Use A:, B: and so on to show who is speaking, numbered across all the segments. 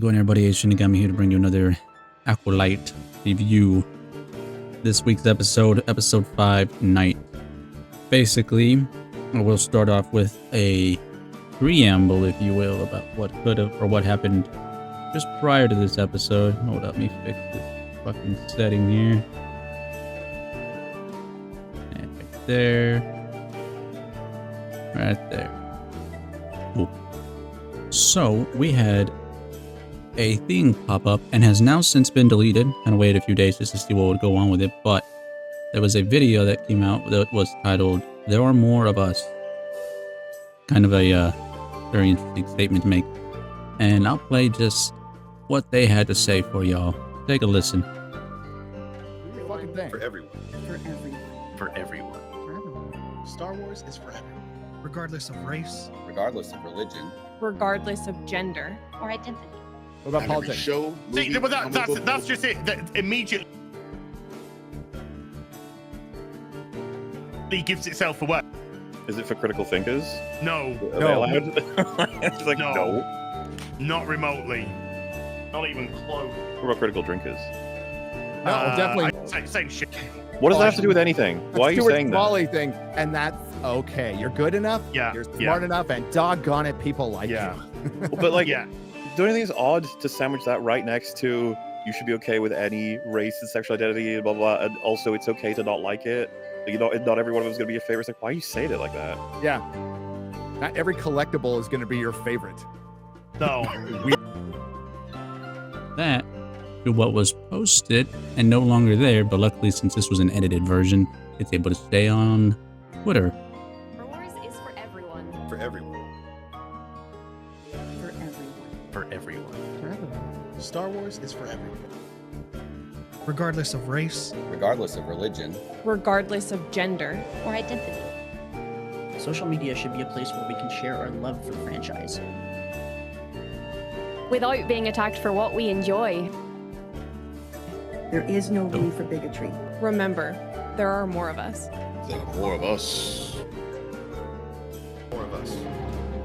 A: going, everybody? It's Shinigami here to bring you another Acolyte review. This week's episode 5, Night. Basically, we'll start off with a preamble, if you will, about what could have or what happened just prior to this episode. Hold up, let me fix this fucking setting here. And right there. Right there. Cool. So, we had a thing pop up and has now since been deleted. Kind of waited a few days just to see what would go on with it, but there was a video that came out that was titled, "There Are More of Us." Kind of a very interesting statement to make. And I'll play just what they had to say for y'all. Take a listen.
B: Fucking thing.
C: For everyone.
D: For everyone.
C: For everyone.
D: For everyone.
B: Star Wars is for everyone.
E: Regardless of race,
C: Regardless of religion.
F: Regardless of gender.
D: Or identity.
B: What about
C: Every
B: politics?
C: show,
G: See,
C: movie,
G: but
C: comic book,
G: that's just it. That immediately gives itself away.
H: Is it for critical thinkers?
G: No,
H: Are they allowed? It's like, no.
G: not remotely. Not even close.
H: What about critical drinkers?
B: No, definitely.
G: Same shit.
H: What does that have to do with anything? Why are you saying that?
B: Smalley thing, and that's okay. You're good enough.
G: Yeah,
B: You're
G: yeah.
B: smart enough, and doggone it, people like
G: Yeah.
B: you.
H: But like,
G: Yeah.
H: don't you think it's odd to sandwich that right next to you should be okay with any race and sexual identity, blah blah, blah, and also it's okay to not like it? You know, not every one of them is gonna be your favorite. It's like, why are you saying it like that?
B: Yeah. Not every collectible is going to be your favorite.
G: No.
A: That to what was posted and no longer there, but luckily since this was an edited version, it's able to stay on Twitter.
F: Star Wars is for everyone.
C: For everyone.
D: For everyone.
C: For everyone.
D: For everyone.
B: Star Wars is for everyone.
E: regardless of race,
C: Regardless of religion.
F: Regardless of gender.
D: Or identity.
I: Social media should be a place where we can share our love for the franchise.
F: Without being attacked for what we enjoy.
D: There is no room for bigotry.
F: Remember, there are more of us.
C: There are more of us. More of us.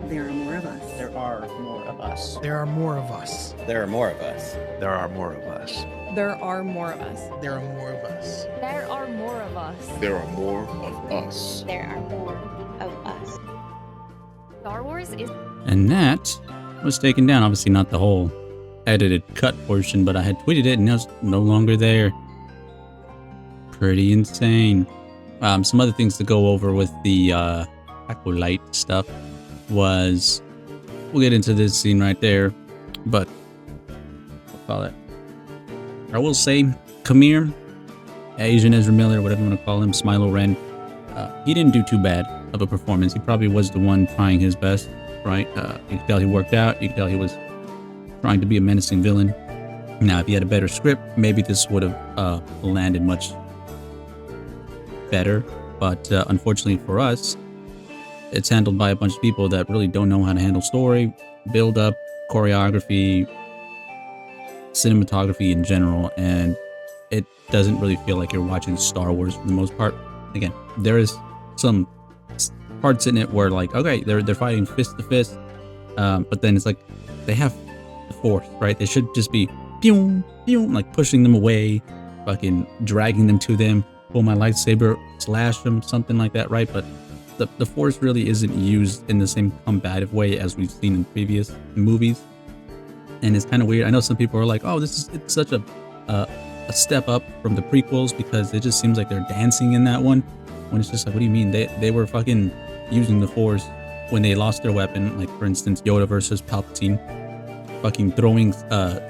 D: There are more of us.
I: There are more of us.
E: there are more of us.
C: There are more of us.
G: There are more of us.
F: There are more of us.
E: There are more of us.
F: There are more of us.
C: There are more of us.
D: There are more of us.
F: Star Wars is
A: And that was taken down. Obviously not the whole edited cut portion, but I had tweeted it and now it's no longer there. Pretty insane. Some other things to go over with the Acolyte stuff was, we'll get into this scene right there, but we'll call it, I will say, Kamir, Asian Ezra Miller, whatever you want to call him, Smilo Ren, he didn't do too bad of a performance. He probably was the one trying his best, right? You could tell he worked out. You could tell he was trying to be a menacing villain. Now, if he had a better script, maybe this would have landed much better. But unfortunately for us, it's handled by a bunch of people that really don't know how to handle story, build up, choreography, cinematography in general, and it doesn't really feel like you're watching Star Wars for the most part. Again, there is some parts in it where, like, okay, they're fighting fist to fist, but then it's like they have the Force, right? They should just be pew, pew, like pushing them away, fucking dragging them to them, pull my lightsaber, slash them, something like that, right? But the Force really isn't used in the same combative way as we've seen in previous movies, and it's kind of weird. I know some people are like, oh, it's such a step up from the prequels because it just seems like they're dancing in that one, when it's just like, what do you mean? They were fucking using the Force when they lost their weapon, like for instance Yoda versus Palpatine, fucking throwing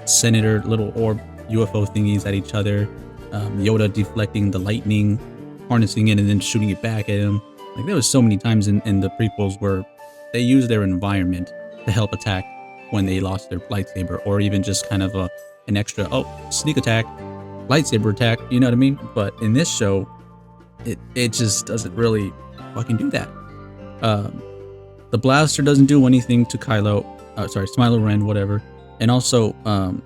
A: senator little orb UFO thingies at each other, Yoda deflecting the lightning, harnessing it and then shooting it back at him. Like, there was so many times in the prequels where they used their environment to help attack when they lost their lightsaber, or even just kind of an extra, sneak attack, lightsaber attack, you know what I mean? But in this show, it just doesn't really fucking do that. The blaster doesn't do anything to Smilo Ren, whatever. And also,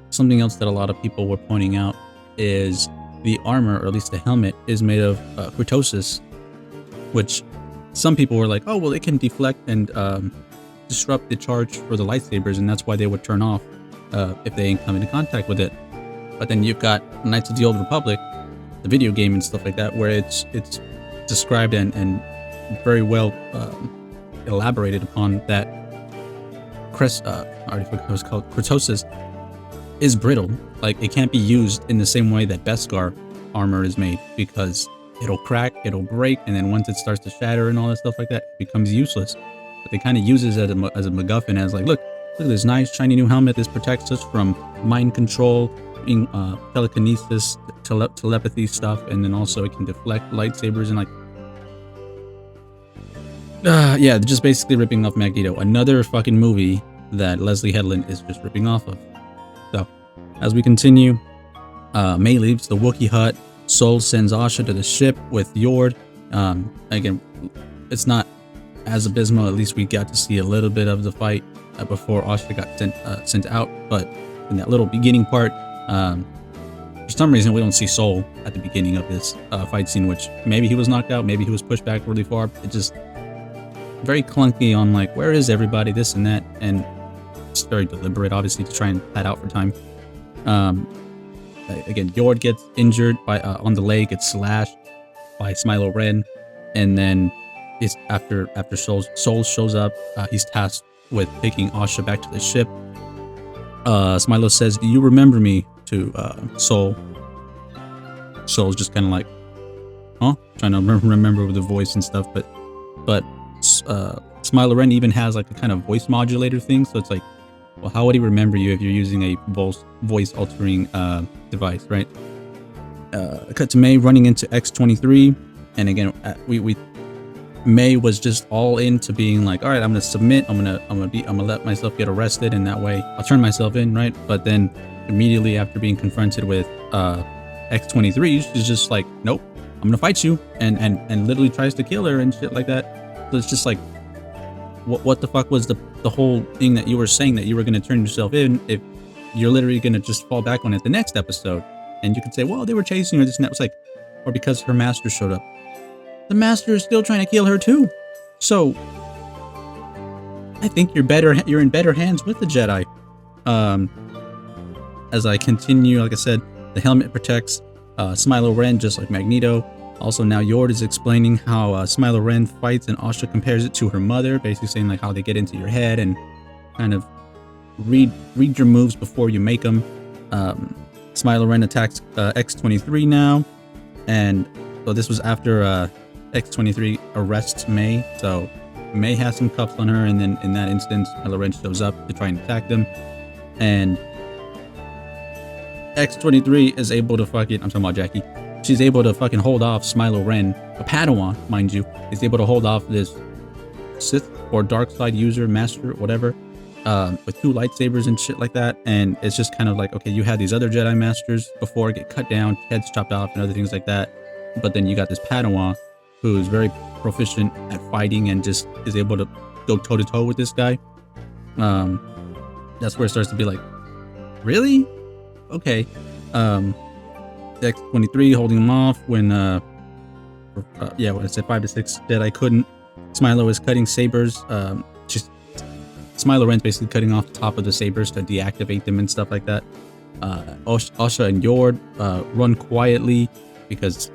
A: something else that a lot of people were pointing out is the armor, or at least the helmet, is made of kurtosis, which some people were like, oh, well, it can deflect and disrupt the charge for the lightsabers, and that's why they would turn off. if they come into contact with it. But then you've got Knights of the Old Republic, the video game and stuff like that, where it's described and very well elaborated upon that I already forgot what it was called, Kurtosis is brittle. Like, it can't be used in the same way that Beskar armor is made, because it'll crack, it'll break, and then once it starts to shatter and all that stuff like that, it becomes useless. But they kind of use it as a MacGuffin, as like, look at this nice shiny new helmet. This protects us from mind control, telekinesis, telepathy stuff, and then also it can deflect lightsabers and like. Yeah, they're just basically ripping off Magneto. Another fucking movie that Leslie Headland is just ripping off of. So, as we continue, May leaves the Wookiee hut. Sol sends Asha to the ship with Yord. Again, it's not as abysmal. At least we got to see a little bit of the fight before Asha got sent out. But in that little beginning part, for some reason, we don't see Sol at the beginning of this fight scene, which maybe he was knocked out, maybe he was pushed back really far. It just very clunky on like, where is everybody, this and that, and it's very deliberate, obviously, to try and pad out for time. Again, Yord gets injured by on the leg, gets slashed by Smilo Ren, and then it's after Sol shows up, he's tasked with taking Asha back to the ship. Smilo says, "Do you remember me?" to Sol. Sol's just kind of like, huh? Trying to remember with the voice and stuff, but Smilo Ren even has like a kind of voice modulator thing, so it's like, well, how would he remember you if you're using a voice altering device, right? Cut to May running into X-23, and again, May was just all into being like, all right, I'm gonna submit, I'm gonna let myself get arrested, and that way I'll turn myself in, right? But then immediately after being confronted with X-23, she's just like, nope, I'm gonna fight you, and literally tries to kill her and shit like that. So it's just like, what the fuck was the whole thing that you were saying that you were gonna turn yourself in if you're literally gonna just fall back on it the next episode? And you could say, well, they were chasing her, this and that. It's like, or because her master showed up. The master is still trying to kill her too. So I think you're in better hands with the Jedi. As I continue, like I said, the helmet protects Smilo Ren just like Magneto. Also now Yord is explaining how Smilo Ren fights, and Asha compares it to her mother, basically saying like how they get into your head and kind of read your moves before you make them. Smilo Ren attacks X-23 now, and so this was after X-23 arrests May. So May has some cuffs on her, and then in that instance, Smilo Ren shows up to try and attack them, and X-23 is able to fucking, I'm talking about Jackie, she's able to fucking hold off Smilo Ren, a Padawan, mind you, is able to hold off this Sith or dark side user, master, whatever, with 2 lightsabers and shit like that. And it's just kind of like, okay, you had these other Jedi masters before get cut down, heads chopped off and other things like that, but then you got this Padawan who is very proficient at fighting and just is able to go toe to toe with this guy. That's where it starts to be like, really? Okay. X-23 holding him off when when I said 5 to 6 Jedi couldn't. Smilo is cutting sabers. Smilo Ren's basically cutting off the top of the sabers to deactivate them and stuff like that. Asha and Yord run quietly because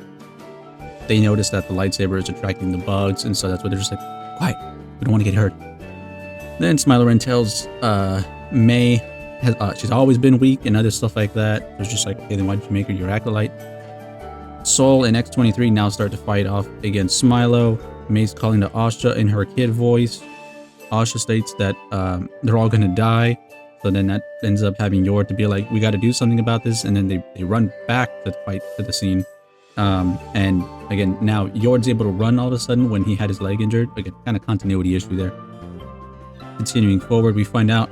A: they notice that the lightsaber is attracting the bugs, and so that's why they're just like, quiet, we don't want to get hurt. Then Smilo Ren tells May she's always been weak and other stuff like that. It was just like, okay, then why did you make her your acolyte? Sol and X-23 now start to fight off against Smilo. May's calling to Asha in her kid voice. Asha states that they're all gonna die. So then that ends up having Yord to be like, we got to do something about this. And then they run back to the fight, to the scene. And again, now Yord's able to run all of a sudden when he had his leg injured. Again, kind of continuity issue there. Continuing forward, we find out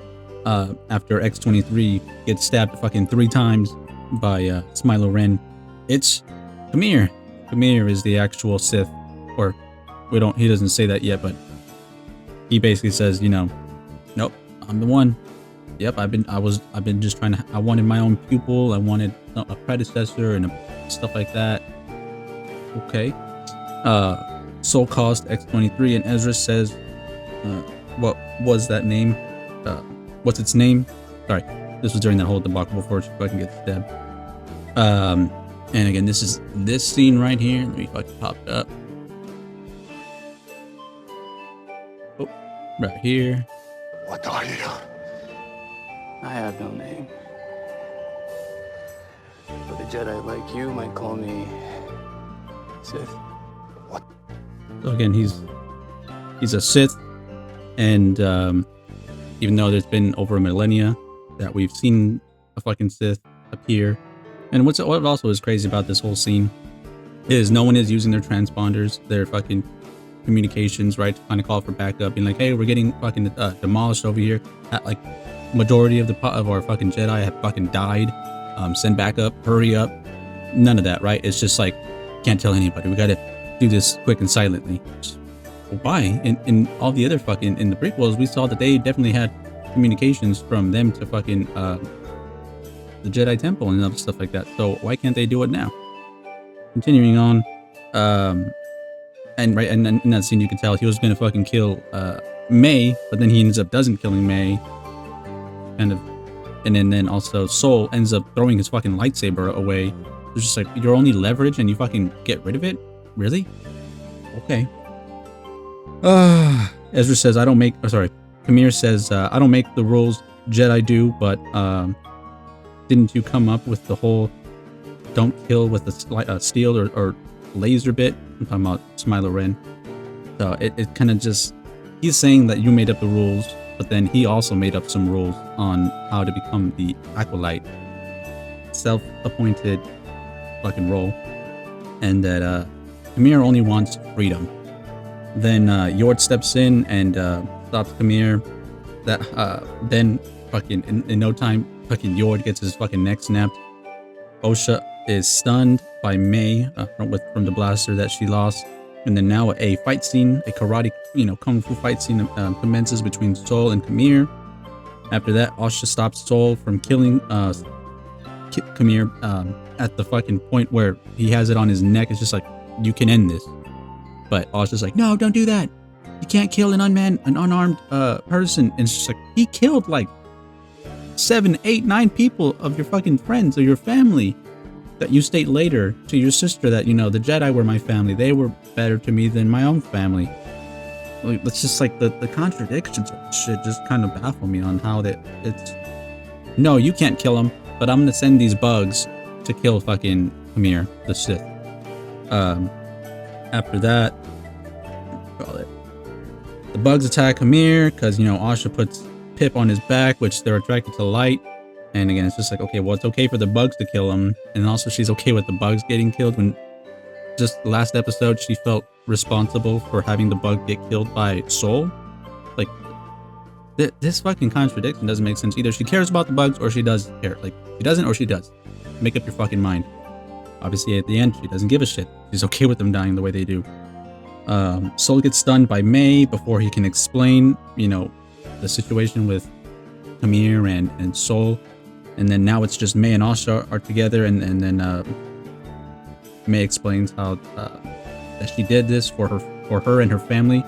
A: after X-23 gets stabbed fucking 3 times by Smilo Ren, it's Kamir. Kamir is the actual Sith, or he doesn't say that yet, but he basically says, nope, I'm the one. Yep, I've been just trying to, I wanted my own pupil, I wanted a predecessor and stuff like that. Okay. Sol calls X-23 and Ezra says, what was that name? What's its name? Sorry. This was during that whole debacle before she fucking gets stabbed. And again, this is this scene right here. Let me fucking pop it up. Oh, right here.
C: What are you?
J: I have no name. But a Jedi like you might call me Sith.
A: So again, he's a Sith, and even though there's been over a millennia that we've seen a fucking Sith appear, and what also is crazy about this whole scene is no one is using their transponders, their fucking communications, right, to kind of call for backup, being like, hey, we're getting fucking demolished over here. Like, majority of our fucking Jedi have fucking died. Send backup, hurry up. None of that, right? It's just like, can't tell anybody. We gotta do this quick and silently. Well, why? In all the other fucking, in the prequels, we saw that they definitely had communications from them to fucking the Jedi Temple and other stuff like that. So why can't they do it now? Continuing on, and right, and in that scene you can tell he was gonna fucking kill May, but then he ends up doesn't killing May, kind of, and then also Sol ends up throwing his fucking lightsaber away. It's just like, your only leverage and you fucking get rid of it? Really? Okay. Ezra says, I don't make, Kamir says, I don't make the rules, Jedi do, but didn't you come up with the whole don't kill with a steel or laser bit? I'm talking about Smilo Ren. So it kind of just, he's saying that you made up the rules, but then he also made up some rules on how to become the Acolyte, self-appointed fucking role, and that Kamir only wants freedom. Then Yord steps in and stops Kamir. That then fucking in no time, fucking Yord gets his fucking neck snapped. Osha is stunned by May from the blaster that she lost, and then now a fight scene, a karate, kung fu fight scene commences between Sol and Kamir. After that, Osha stops Sol from killing Kamir at the fucking point where he has it on his neck. It's just like, you can end this. But Osha's like, no, don't do that. You can't kill an unarmed person. And it's just like, he killed like 7, 8, 9 people of your fucking friends or your family. That you state later to your sister that, the Jedi were my family. They were better to me than my own family. Like, it's just like the contradictions of shit just kind of baffle me on how that it's, no, you can't kill him, but I'm gonna send these bugs to kill fucking Kamir, the Sith. After that, the bugs attack Kamir because, Asha puts Pip on his back, which they're attracted to light. And again, it's just like, okay, well, it's okay for the bugs to kill him. And also she's okay with the bugs getting killed when just last episode, she felt responsible for having the bug get killed by Sol. Like, this fucking contradiction doesn't make sense. Either she cares about the bugs or she doesn't care. Like, she doesn't or she does. Make up your fucking mind. Obviously, at the end, she doesn't give a shit. She's okay with them dying the way they do. Sol gets stunned by May before he can explain, the situation with Kamir and Sol. And then now it's just May and Asha are together, and then May explains how that she did this for her and her family.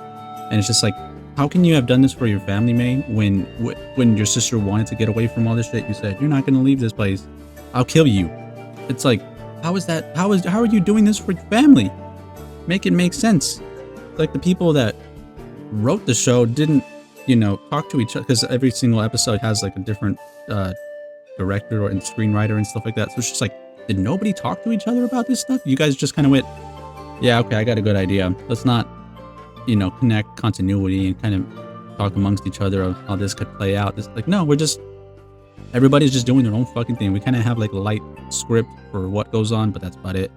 A: And it's just like, how can you have done this for your family, May, when your sister wanted to get away from all this shit? You said, you're not gonna leave this place. I'll kill you. It's like, how is that? How are you doing this for your family? Make it make sense. Like, the people that wrote the show didn't, talk to each other, because every single episode has like a different director and screenwriter and stuff like that. So it's just like, did nobody talk to each other about this stuff? You guys just kind of went, yeah, okay, I got a good idea. Let's not, connect continuity and kind of talk amongst each other of how this could play out. It's like, no, everybody's just doing their own fucking thing. We kind of have like a light script for what goes on, but that's about it.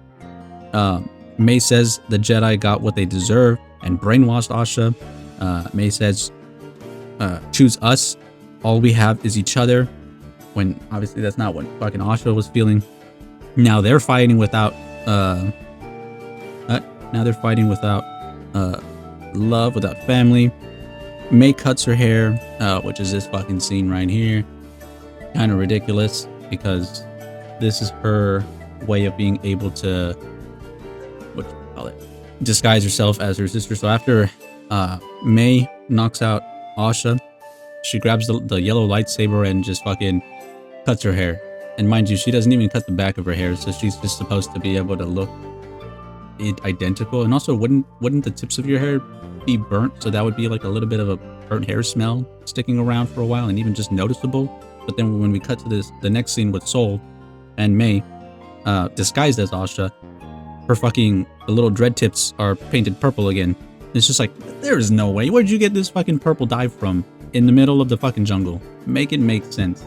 A: May says the Jedi got what they deserve and brainwashed Asha. May says, choose us. All we have is each other. When obviously that's not what fucking Asha was feeling. Now they're fighting without love, without family. May cuts her hair, which is this fucking scene right here. Kind of ridiculous, because this is her way of being able to, disguise herself as her sister. So after May knocks out Asha, she grabs the yellow lightsaber and just fucking cuts her hair. And mind you, she doesn't even cut the back of her hair, so she's just supposed to be able to look identical. And also, wouldn't the tips of your hair be burnt? So that would be like a little bit of a burnt hair smell sticking around for a while and even just noticeable. But then when we cut to the next scene with Soul and May, disguised as Asha, the little dread tips are painted purple again. It's just like, there is no way. Where'd you get this fucking purple dye from? In the middle of the fucking jungle. Make it make sense.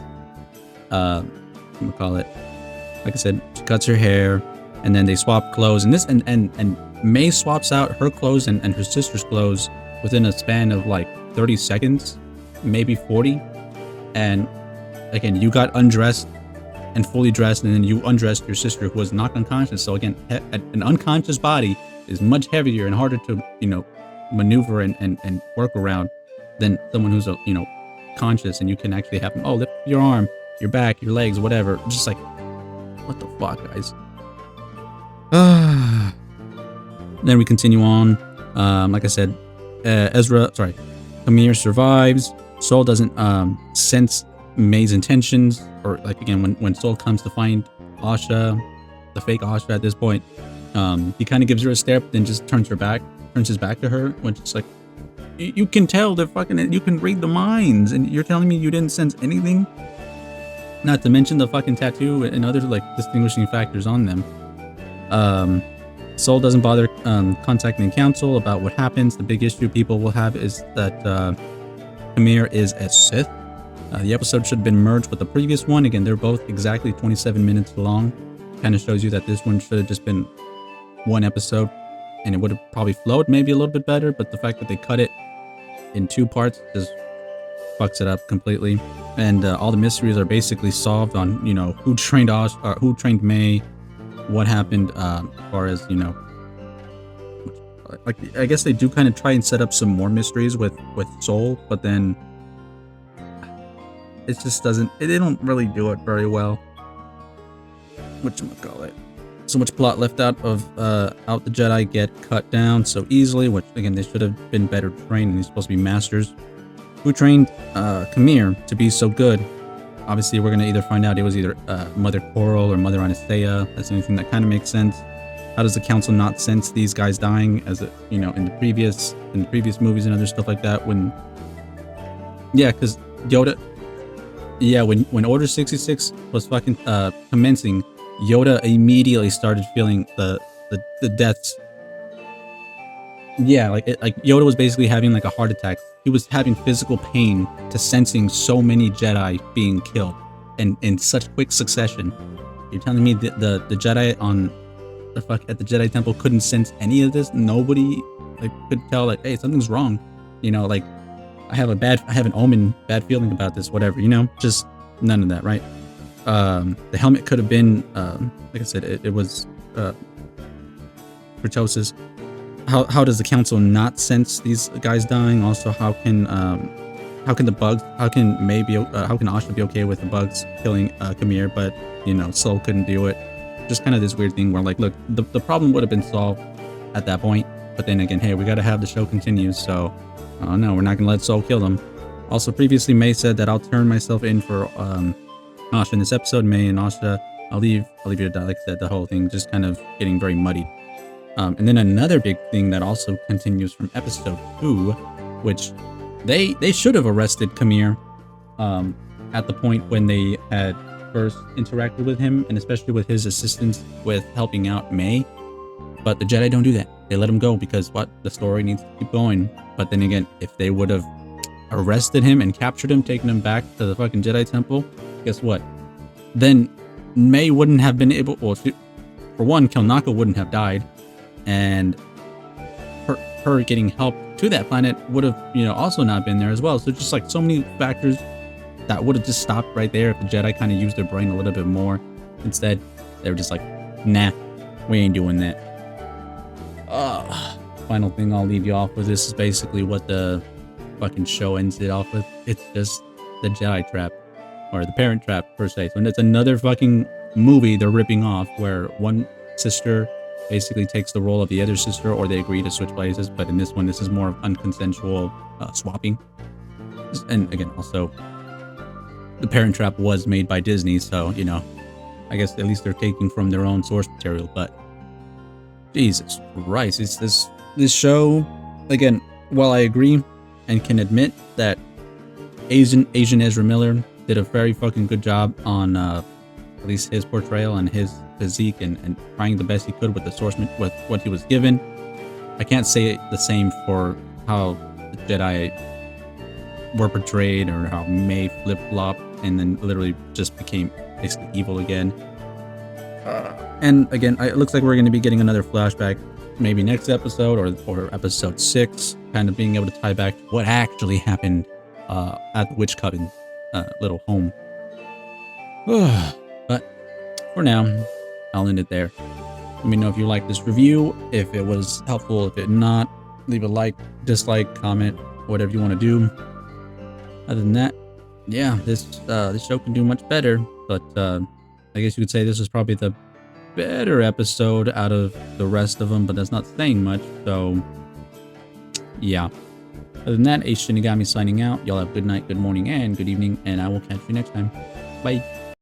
A: I'm gonna call it. Like I said, she cuts her hair, and then they swap clothes. And May swaps out her clothes and her sister's clothes within a span of like 30 seconds, maybe 40. And again, you got undressed and fully dressed, and then you undressed your sister who was knocked unconscious. So again, an unconscious body is much heavier and harder to, maneuver and work around than someone who's, conscious, and you can actually have them, lift your arm, your back, your legs, whatever. Just like, what the fuck, guys? Then we continue on. Like I said, Amir survives. Soul doesn't sense May's intentions, or like again, when Soul comes to find Asha, the fake Asha at this point, he kind of gives her a stare, but then just turns his back to her, which is like, you can tell that you can read the minds, and you're telling me you didn't sense anything? Not to mention the fucking tattoo and other like distinguishing factors on them. Soul doesn't bother contacting the council about what happens. The big issue people will have is that Amir is a Sith. The episode should have been merged with the previous one. Again, they're both exactly 27 minutes long. Kind of shows you that this one should have just been one episode, and it would have probably flowed maybe a little bit better, but the fact that they cut it in 2 parts just fucks it up completely. And all the mysteries are basically solved on, who trained who trained May, what happened, as far as, like, I guess they do kind of try and set up some more mysteries with Soul, but then it just doesn't, they don't really do it very well. Whatchamacallit. So much plot left out of out the Jedi get cut down so easily, which again, they should have been better trained, and they're supposed to be masters. Who trained Kamir to be so good? Obviously, we're gonna either find out it was either Mother Coral or Mother Anastasia. That's anything that kind of makes sense. How does the council not sense these guys dying, as in the previous movies and other stuff like that? Because Yoda, when Order 66 was fucking commencing, Yoda immediately started feeling the deaths. Yeah, like Yoda was basically having like a heart attack. He was having physical pain to sensing so many Jedi being killed and in such quick succession. You're telling me that the Jedi at the Jedi Temple couldn't sense any of this? Nobody could tell hey, something's wrong. I have an bad feeling about this, whatever, just none of that, right? The helmet could have been, like I said, it was kurtosis. How does the council not sense these guys dying? Also, how can Asha be okay with the bugs killing Kamir, but Soul couldn't do it? Just kind of this weird thing where look, the problem would have been solved at that point, but then again, hey, we got to have the show continue, so no, we're not gonna let Soul kill them. Also, previously May said that I'll turn myself in for Asha in this episode. May and Asha, I'll leave you to die. Like I said, the whole thing just kind of getting very muddied. And then another big thing that also continues from episode 2, which they should have arrested Kamir at the point when they had first interacted with him, and especially with his assistance with helping out May. But the Jedi don't do that. They let him go because the story needs to keep going. But then again, if they would have arrested him and captured him, taken him back to the fucking Jedi Temple, guess what? Then May wouldn't have been able. Well, for one, Kilnaka wouldn't have died, and her getting help to that planet would have, also not been there as well. So just like so many factors that would have just stopped right there if the Jedi kind of used their brain a little bit more. Instead, they were just like, nah, we ain't doing that. Final thing I'll leave you off with. This is basically what the fucking show ends it off with. It's just the Jedi trap, or the Parent Trap per se. So it's another fucking movie they're ripping off, where one sister basically takes the role of the other sister, or they agree to switch places. But in this one, this is more of unconsensual swapping. And again, also, The Parent Trap was made by Disney, so you know, I guess at least they're taking from their own source material. But Jesus Christ, it's this show again. While I agree and can admit that Asian Ezra Miller did a very fucking good job on at least his portrayal and his physique and trying the best he could with the source with what he was given. I can't say the same for how the Jedi were portrayed or how May flip-flopped and then literally just became basically evil again. And again, it looks like we're going to be getting another flashback maybe next episode or episode 6, kind of being able to tie back to what actually happened at the Witch Coven little home. But for now, I'll end it there. Let me know if you like this review, if it was helpful, if it not. Leave a like, dislike, comment, whatever you want to do. Other than that, yeah, this show can do much better. But I guess you could say this is probably the better episode out of the rest of them, but that's not saying much. So yeah. Other than that, Ace Shinigami signing out. Y'all have good night, good morning, and good evening, and I will catch you next time. Bye.